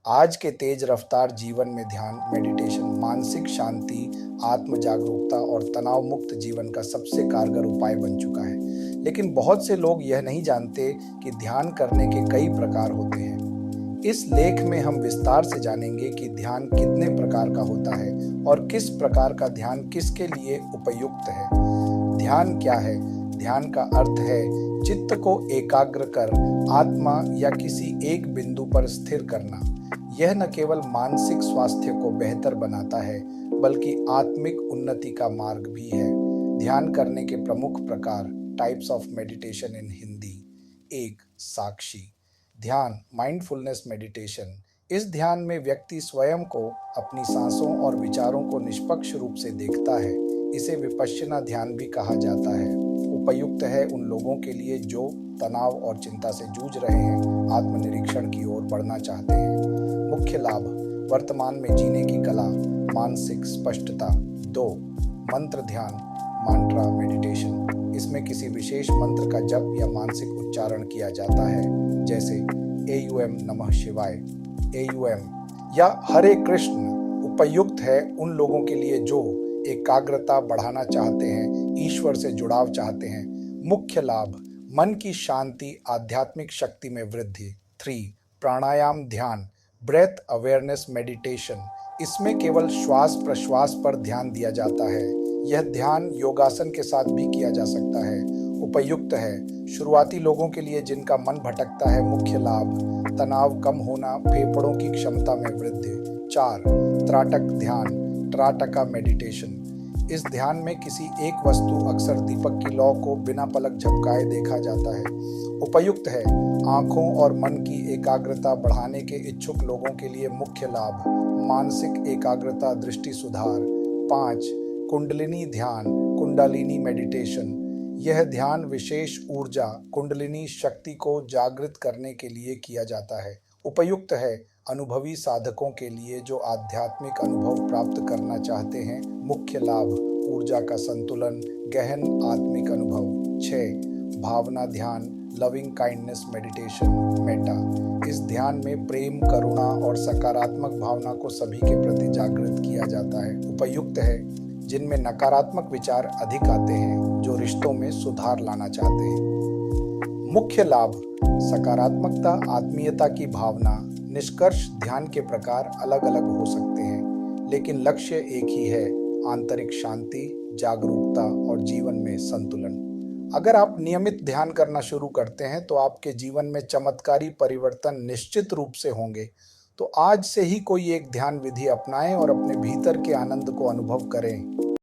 आज के तेज रफ्तार जीवन में ध्यान मेडिटेशन मानसिक शांति, आत्म जागरूकता और तनाव मुक्त जीवन का सबसे कारगर उपाय बन चुका है। लेकिन बहुत से लोग यह नहीं जानते कि ध्यान करने के कई प्रकार होते हैं। इस लेख में हम विस्तार से जानेंगे कि ध्यान कितने प्रकार का होता है और किस प्रकार का ध्यान किसके लिए उपयुक्त है। ध्यान क्या है? ध्यान का अर्थ है चित्त को एकाग्र कर आत्मा या किसी एक बिंदु पर स्थिर करना। यह न केवल मानसिक स्वास्थ्य को बेहतर बनाता है, बल्कि आत्मिक उन्नति का मार्ग भी है। ध्यान करने के प्रमुख प्रकार, टाइप्स ऑफ मेडिटेशन इन हिंदी। 1. साक्षी ध्यान, माइंडफुलनेस मेडिटेशन। इस ध्यान में व्यक्ति स्वयं को, अपनी सांसों और विचारों को निष्पक्ष रूप से देखता है। इसे विपश्यना ध्यान भी कहा जाता है। उपयुक्त है उन लोगों के लिए जो तनाव और चिंता से जूझ रहे हैं, आत्मनिरीक्षण की ओर बढ़ना चाहते हैं। मुख्य लाभ, वर्तमान में जीने की कला, मानसिक स्पष्टता। 2. मंत्र ध्यान, मांट्रा मेडिटेशन। इसमें किसी विशेष मंत्र का जप या मानसिक उच्चारण किया जाता है, जैसे AUM नमः शिवाय, AUM या हरे कृष्ण। उपयुक्त है उन लोगों के लिए जो एकाग्रता बढ़ाना चाहते हैं, ईश्वर से जुड़ाव चाहते हैं। मुख्य लाभ, मन की शांति, आध्यात्मिक शक्ति में वृद्धि। 3. प्राणायाम ध्यान, ब्रेथ अवेयरनेस मेडिटेशन। इसमें केवल श्वास प्रश्वास पर ध्यान दिया जाता है। यह ध्यान योगासन के साथ भी किया जा सकता है। उपयुक्त है शुरुआती लोगों के लिए जिनका मन भटकता है। मुख्य लाभ, तनाव कम होना, फेफड़ों की क्षमता में वृद्धि। 4. त्राटक ध्यान, त्राटका मेडिटेशन। इस ध्यान में किसी एक वस्तु, अक्सर दीपक की लौ को बिना पलक झपकाए देखा जाता है। उपयुक्त है आंखों और मन की एकाग्रता बढ़ाने के इच्छुक लोगों के लिए। मुख्य लाभ, मानसिक एकाग्रता, दृष्टि सुधार। 5. कुंडलिनी ध्यान, कुंडलिनी मेडिटेशन। यह ध्यान विशेष ऊर्जा, कुंडलिनी शक्ति को जागृत करने के लिए किया जाता है। उपयुक्त है अनुभवी साधकों के लिए जो आध्यात्मिक अनुभव प्राप्त करना चाहते हैं। मुख्य लाभ, ऊर्जा का संतुलन, गहन आत्मिक अनुभव। 6. भावना ध्यान, लविंग काइंडनेस मेडिटेशन, मेटा। इस ध्यान में प्रेम, करुणा और सकारात्मक भावना को सभी के प्रति जागृत किया जाता है। उपयुक्त है जिनमें नकारात्मक विचार अधिक आते हैं, जो रिश्तों में सुधार लाना चाहते हैं। मुख्य लाभ, सकारात्मकता, आत्मीयता की भावना। निष्कर्ष, ध्यान के प्रकार अलग अलग हो सकते हैं, लेकिन लक्ष्य एक ही है, आंतरिक शांति, जागरूकता और जीवन में संतुलन। अगर आप नियमित ध्यान करना शुरू करते हैं तो आपके जीवन में चमत्कारी परिवर्तन निश्चित रूप से होंगे। तो आज से ही कोई एक ध्यान विधि अपनाएं और अपने भीतर के आनंद को अनुभव करें।